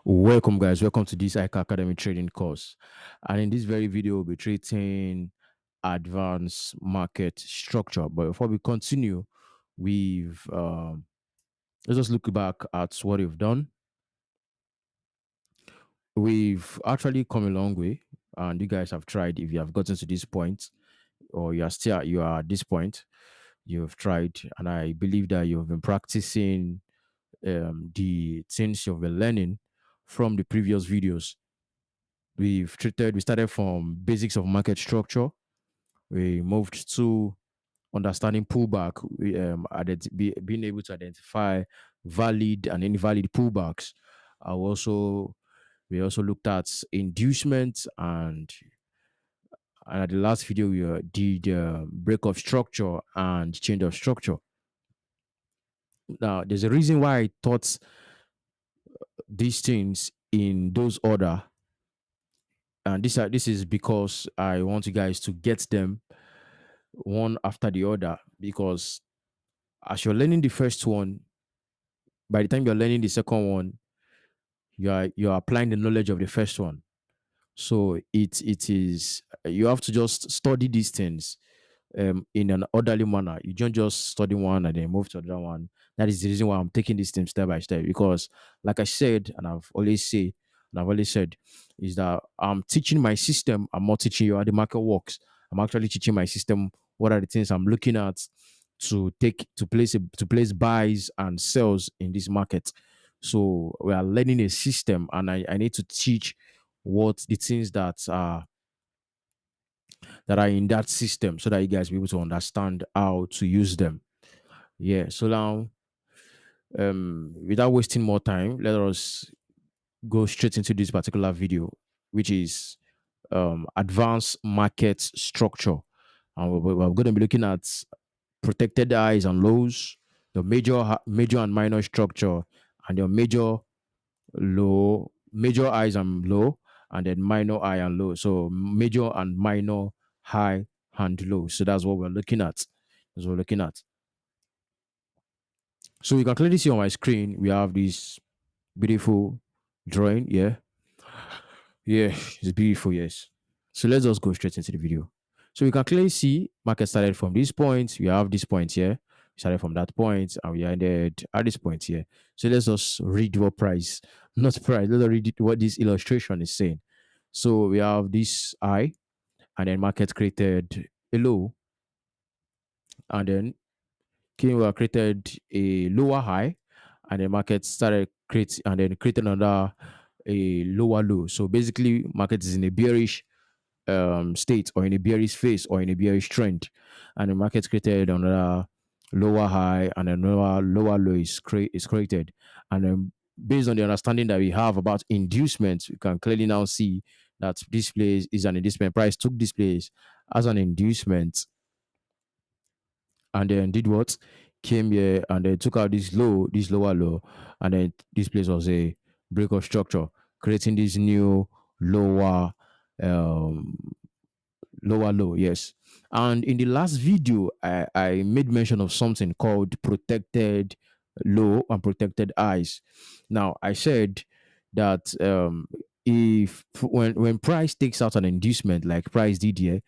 Welcome, guys. Welcome to this ICA Academy trading course. And in this very video, we'll be treating advanced market structure. But before we continue, we've let's just look back at what we've done. We've actually come a long way, and you guys have tried. If you have gotten to this point, or you are at this point, you've tried, and I believe that you've been practicing the things you've been learning from the previous videos. We started from basics of market structure. We moved to understanding pullback, being able to identify valid and invalid pullbacks. We also looked at inducement, and at the last video we did break of structure and change of structure. Now, there's a reason why I taught these things in those order, and this is because I want you guys to get them one after the other, because as you're learning the first one, by the time you're learning the second one, you're applying the knowledge of the first one. So it is, you have to just study these things in an orderly manner. You don't just study one and then move to another one. That is the reason why I'm taking this thing step by step. Because, like I said, and I've always said, is that I'm teaching my system. I'm not teaching you how the market works. I'm actually teaching my system what are the things I'm looking at to place buys and sells in this market. So we are learning a system, and I need to teach what the things that are in that system, so that you guys be able to understand how to use them. Yeah. So now, without wasting more time, let us go straight into this particular video, which is advanced market structure. And we're going to be looking at protected highs and lows, the major and minor structure, and your major highs and low, and then minor high and low. So major and minor high and low. So that's what we're looking at. That's what we're looking at. So you can clearly see on my screen, we have this beautiful drawing. Yeah. Yeah, it's beautiful. Yes. So let's just go straight into the video. So we can clearly see market started from this point. We have this point here. We started from that point and we ended at this point here. So let's just read what price, not price. Let's read what this illustration is saying. So we have this high, and then market created a low, and then created a lower high, and then market started created another a lower low. So basically, market is in a bearish state, or in a bearish phase, or in a bearish trend, and the market created another lower high, and another lower low is created. And then, based on the understanding that we have about inducements, we can clearly now see that this place is an inducement. Price took this place as an inducement, and then did what? Came here and then took out this lower low, and then this place was a break of structure, creating this new lower um lower low. Yes. And in the last video, I made mention of something called protected low and protected highs. Now, I said that if when price takes out an inducement like price did here,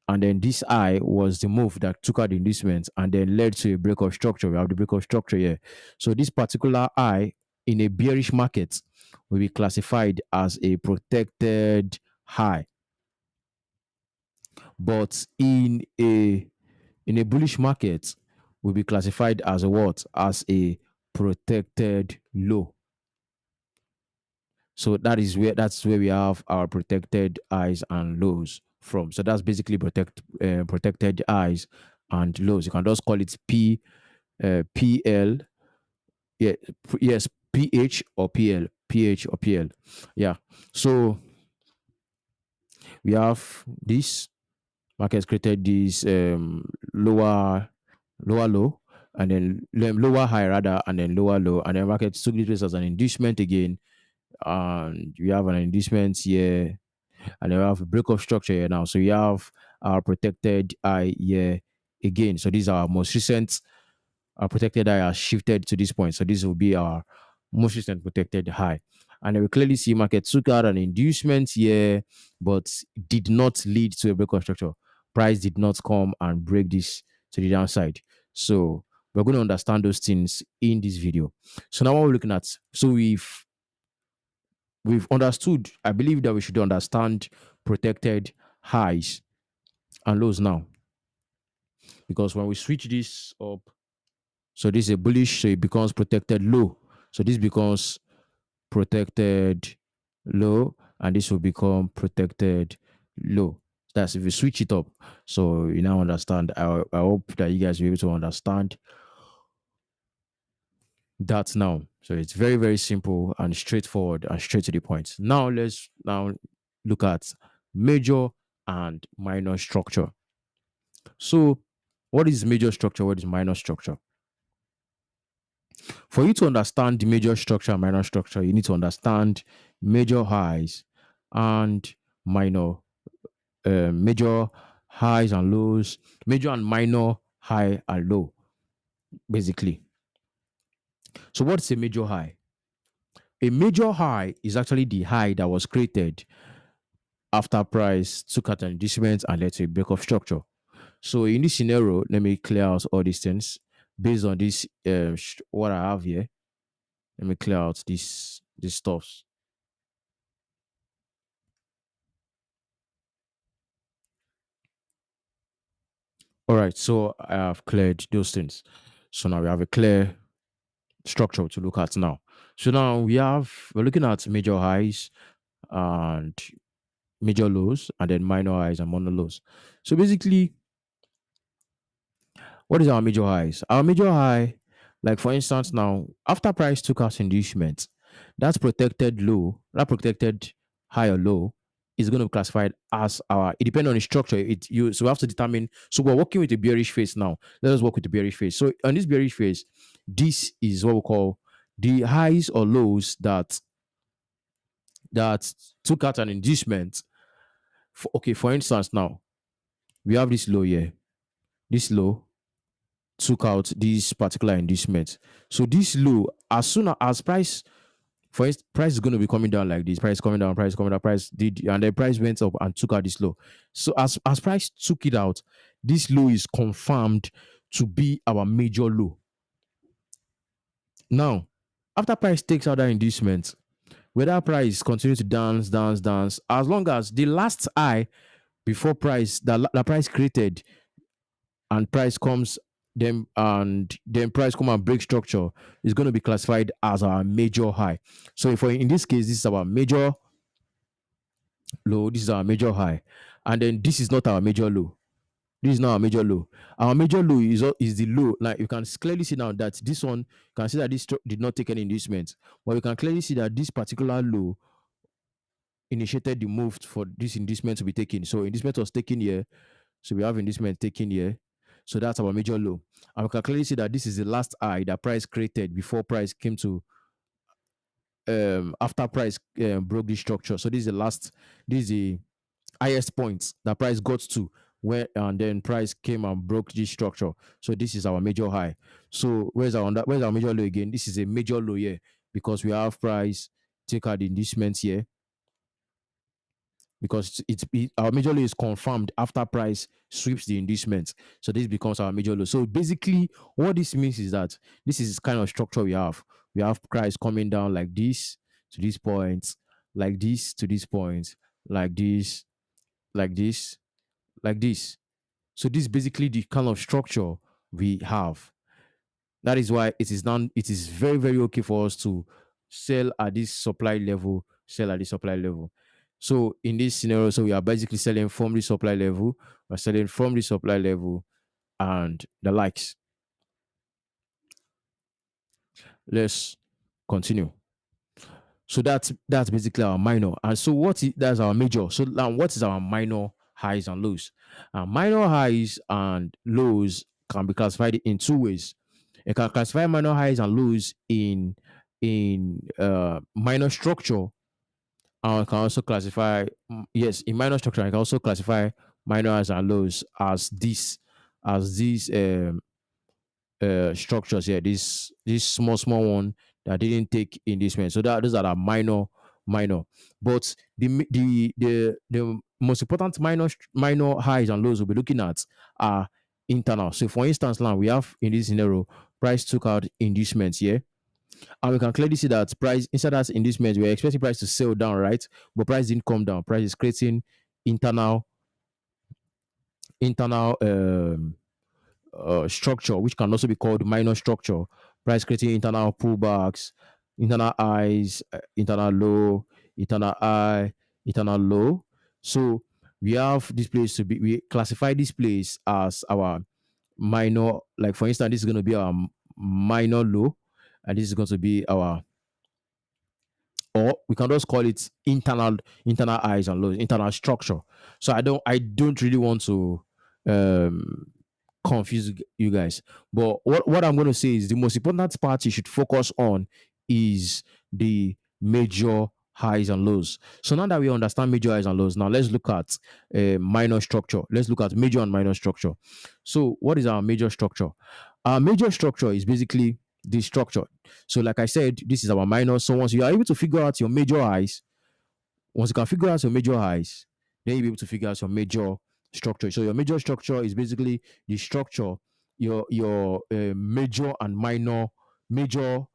and then this high was the move that took out the inducement and then led to a break of structure. We have the break of structure here. So this particular high in a bearish market will be classified as a protected high. But in a bullish market, will be classified as a what? As a protected low. So that's where we have our protected highs and lows from. So that's basically protected highs and lows. You can just call it PL. Yeah, yes, PH or PL, PH or PL. Yeah. So we have this market created this lower low, and then lower high rather, and then lower low, and then market took this as an inducement again, and we have an inducement here, and then we have a break of structure here now. So we have our protected high here again. So these are our most recent. Our protected high has shifted to this point. So this will be our most recent protected high. And then we clearly see market took out an inducement here, but did not lead to a break of structure. Price did not come and break this to the downside. So we're going to understand those things in this video. So now what we're looking at, so we've understood, I believe that we should understand protected highs and lows now. Because when we switch this up, so this is a bullish, so it becomes protected low. So this becomes protected low, and this will become protected low. That's if you switch it up. So you now understand. I hope that you guys will be able to understand that now. So it's very, very simple and straightforward and straight to the point. Now let's now look at major and minor structure. So what is major structure? What is minor structure? For you to understand the major structure and minor structure, you need to understand major highs and minor, major highs and lows, major and minor high and low, basically. So what's a major high? A major high is actually the high that was created after price took out an inducement and led to a break of structure. So in this scenario, let me clear out all these things based on this what I have here. Let me clear out these stuffs. All right, so I have cleared those things. So now we have a clear structure to look at now. So now we're looking at major highs and major lows, and then minor highs and minor lows. So basically, what is our major highs? Our major high, like for instance, now after price took out inducement, that's protected low, that protected high or low is going to be classified as our. It depends on the structure. So we have to determine. So we're working with the bearish phase now. Let us work with the bearish phase. So on this bearish phase, this is what we call the highs or lows that took out an inducement. Okay, for instance, now we have this low here. This low took out this particular inducement. So this low, as soon as price, for instance, price is going to be coming down like this. Price coming down, price coming down, price did, and then price went up and took out this low. So as price took it out, this low is confirmed to be our major low. Now, after price takes out that inducement, whether price continues to dance, dance, dance, as long as the last high before price, the price created and price comes, then price come and break structure, is going to be classified as our major high. So if in this case, this is our major low, this is our major high, and then this is not our major low. This is not our major low. Our major low is the low. Like you can clearly see now that this one, you can see that this did not take any inducement, but you can clearly see that this particular low initiated the move for this inducement to be taken. So inducement was taken here. So we have inducement taken here. So that's our major low. And we can clearly see that this is the last high that price created before price came to after price broke this structure. So this is the last, this is the highest point that price got to where, and then price came and broke this structure. So this is our major high. So where's our major low again? This is a major low here because we have price take out the inducement here, because our major low is confirmed after price sweeps the inducement. So this becomes our major low. So basically, what this means is that this is kind of structure we have. We have price coming down like this to this point, like this to this point, like this, like this, like this. So this is basically the kind of structure we have. That is why it is very, very okay for us to sell at this supply level, sell at this supply level. So in this scenario, so we are basically selling from the supply level, we're selling from the supply level and the likes. Let's continue. So that's basically our minor. And so that's our major. So now what is our minor highs and lows? Minor highs and lows can be classified in two ways. You can classify minor highs and lows in minor structure, and can also classify, yes, in minor structure. I can also classify minor highs and lows as these structures here. This small one, that didn't take inducement. So that those are the minor. But the most important minor highs and lows we'll be looking at are internal. So for instance, now we have in this scenario, price took out inducements here. And we can clearly see that price inside that inducement, we're expecting price to sell down, right? But price didn't come down. Price is creating internal internal structure, which can also be called minor structure. Price creating internal pullbacks, internal highs, internal low, internal high, internal low. So we have this place to be. We classify this place as our minor. Like for instance, this is going to be our minor low, and this is going to be our, or we can just call it internal highs and lows, internal structure. So I don't really want to um confuse you guys. But what I'm going to say is the most important part you should focus on is the major highs and lows. So now that we understand major highs and lows, now let's look at minor structure. Let's look at major and minor structure. So what is our major structure? Our major structure is basically the structure. So like I said, this is our minor. So once you are able to figure out your major highs, once you can figure out your major highs, then you'll be able to figure out your major structure. So your major structure is basically the structure, your major and minor, major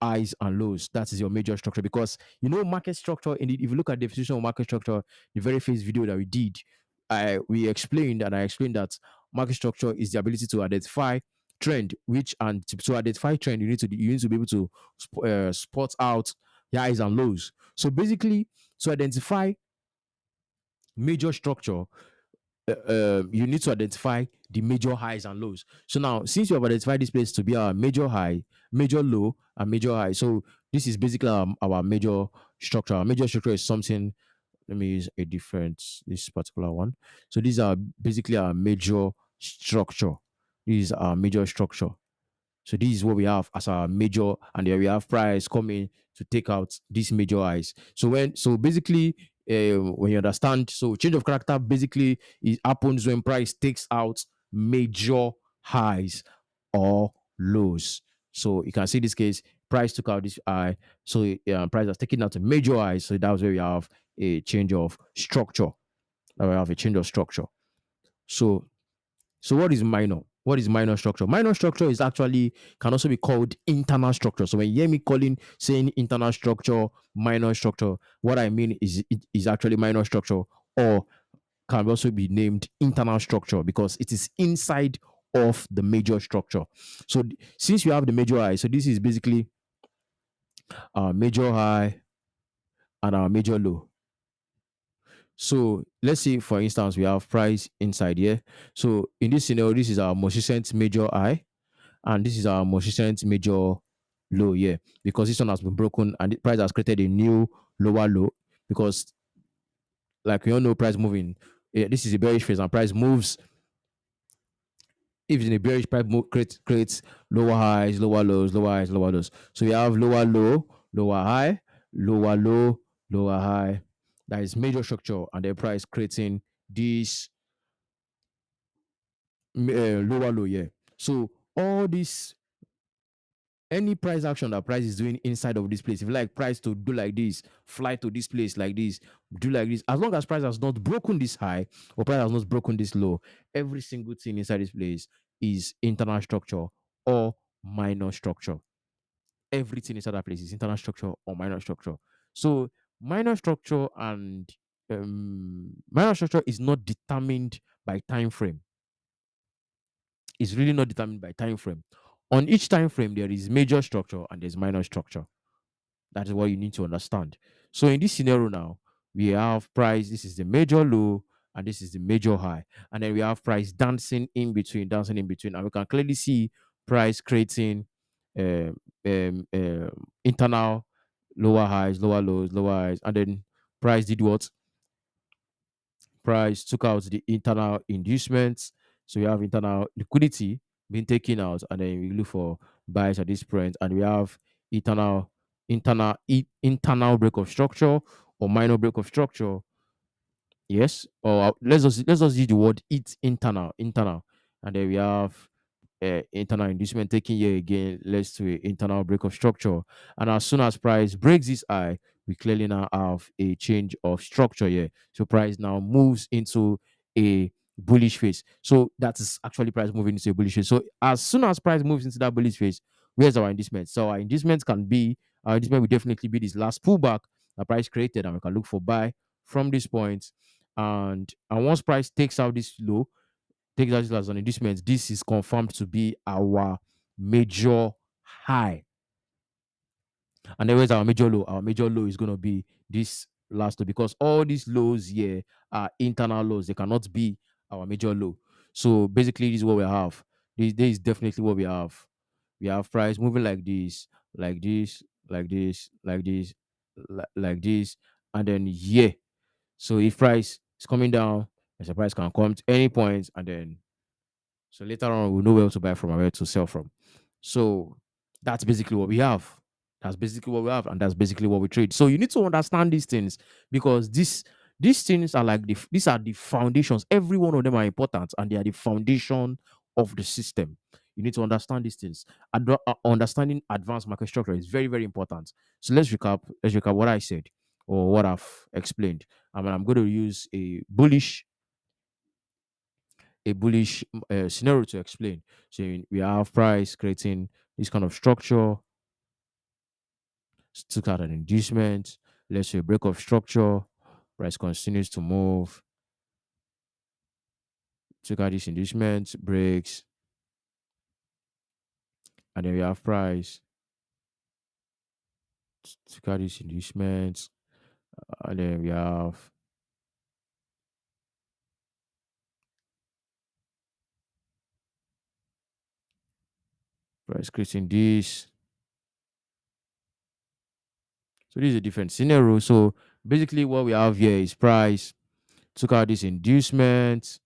highs and lows. That is your major structure. Because market structure. Indeed, if you look at the definition of market structure, the very first video that we did, I explained that market structure is the ability to identify trend, which and to identify trend, you need to be able to spot out the highs and lows. So basically, to identify major structure, you need to identify the major highs and lows. So now, since you have identified this place to be our major high, major low, and major high, so this is basically our major structure. Our major structure is something. Let me use a different this particular one. So these are basically our major structure. This is our major structure. So this is what we have as our major, and then we have price coming to take out these major highs. So basically, when you understand, so change of character basically it happens when price takes out major highs or lows. So you can see this case, price took out this high, so price has taken out a major high. So that's where we have a change of structure. Now we have a change of structure. So what is minor? What is minor structure? Minor structure is actually can also be called internal structure. So when you hear me saying internal structure, minor structure, what I mean is it is actually minor structure, or can also be named internal structure because it is inside of the major structure. So since we have the major high, so this is basically our major high and our major low. So let's say, for instance, we have price inside here. So in this scenario, this is our most recent major high, and this is our most recent major low here, because this one has been broken and the price has created a new lower low. Because, like we all know, price moving, this is a bearish phase, and price moves. If it's in a bearish, price creates lower highs, lower lows, lower highs, lower lows. So we have lower low, lower high, lower low, lower high. That is major structure, and the price creating this lower low. Yeah. So all this, any price action that price is doing inside of this place, if you like price to do like this, fly to this place like this, do like this, as long as price has not broken this high or price has not broken this low, every single thing inside this place is internal structure or minor structure. Everything inside that place is internal structure or minor structure. So minor structure and minor structure is not determined by time frame. It's really not determined by time frame. On each time frame, there is major structure and there's minor structure. That is what you need to understand. So in this scenario now, we have price. This is the major low, and this is the major high, and then we have price dancing in between, and we can clearly see price creating um, internal lower highs, lower lows, lower highs, and then price did what? Price took out the internal inducements. So we have internal liquidity being taken out, and then we look for buys at this point, and we have internal internal break of structure or minor break of structure. Yes, or let's just use the word it internal, and then we have internal inducement taking here again leads to a internal break of structure. And as soon as price breaks this high, we clearly now have a change of structure here. So price now moves into a bullish phase. So that is actually price moving into a bullish phase. So as soon as price moves into that bullish phase, where's our inducement? So our inducement can be, our inducement will definitely be this last pullback the price created, and we can look for buy from this point. And once price takes out this low, takes out this as an inducement, this is confirmed to be our major high. And then where's our major low? Our major low is going to be this last low, because all these lows here are internal lows. They cannot be our major low. So basically, this is what we have. This is definitely what we have. We have price moving like this, like this, like this, like this, like this, and then yeah. So if price is coming down, there's a price can come to any point, and then so later on, we'll know where to buy from and where to sell from. So that's basically what we have. That's basically what we have, and that's basically what we trade. So you need to understand these things, because these things are like these are the foundations. Every one of them are important, and they are the foundation of the system. You need to understand these things. Understanding advanced market structure is very, very important. So let's recap. Let's recap what I said or what I've explained. I'm going to use a bullish scenario to explain. So we have price creating this kind of structure, took out an inducement, let's say a break of structure, price continues to move, took out this inducement, breaks, and then we have price, took out this inducement, and then we have price creating this. So this is a different scenario. So basically what we have here is price took out this inducement,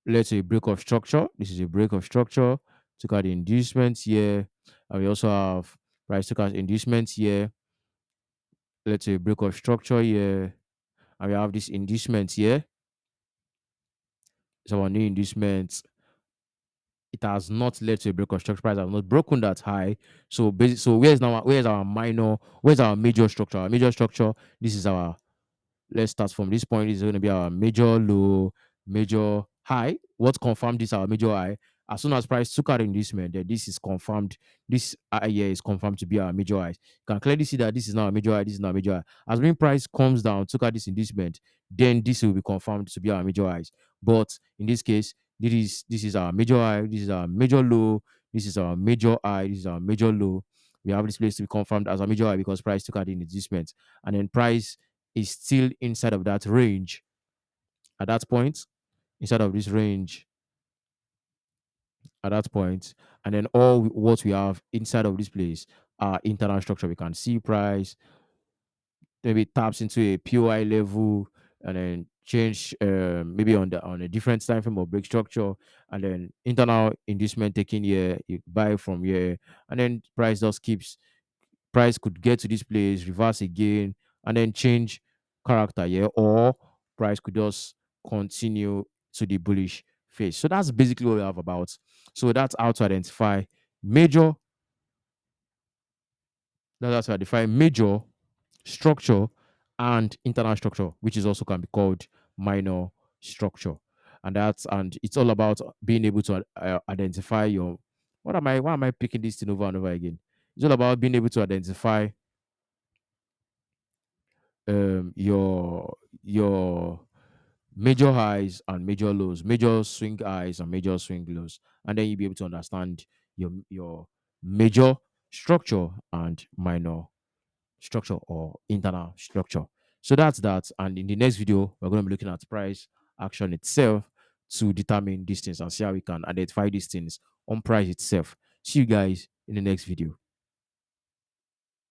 let's say break of structure. This is a break of structure. Took out the inducements here. And we also have price took out inducements here. Let's say break of structure here. And we have this inducement here. So our new inducement, it has not led to a break of structure. Price has not broken that high. So so where's our major structure? Our major structure, this is our, let's start from this point. This is going to be our major low, major high. What confirmed this our major high? As soon as price took out inducement, then this is confirmed. This high here is confirmed to be our major high. You can clearly see that this is now a major high. This is now a major high. As when price comes down, took out this inducement, then this will be confirmed to be our major highs. But in this case, this is our major high. This is our major low. This is our major high. This is our major low. We have this place to be confirmed as a major high because price took out the inducement, and then price is still inside of that range at that point, inside of this range at that point, and then what we have inside of this place are internal structure. We can see price maybe taps into a POI level, and then change maybe on a different time frame or break structure, and then internal inducement taking here, you buy from here, and then price just keeps, price could get to this place, reverse again, and then change character here, or price could just continue to the bullish phase. So that's basically what we have about. So that's how to identify major, that's how to identify major structure and internal structure, which is also can be called minor structure. And it's all about being able to identify your, why am I picking this thing over and over again? It's all about being able to identify your major highs and major lows, major swing highs and major swing lows, and then you'll be able to understand your major structure and minor structure or internal structure. So that's that. And in the next video, we're going to be looking at price action itself to determine these things and see how we can identify these things on price itself. See you guys in the next video.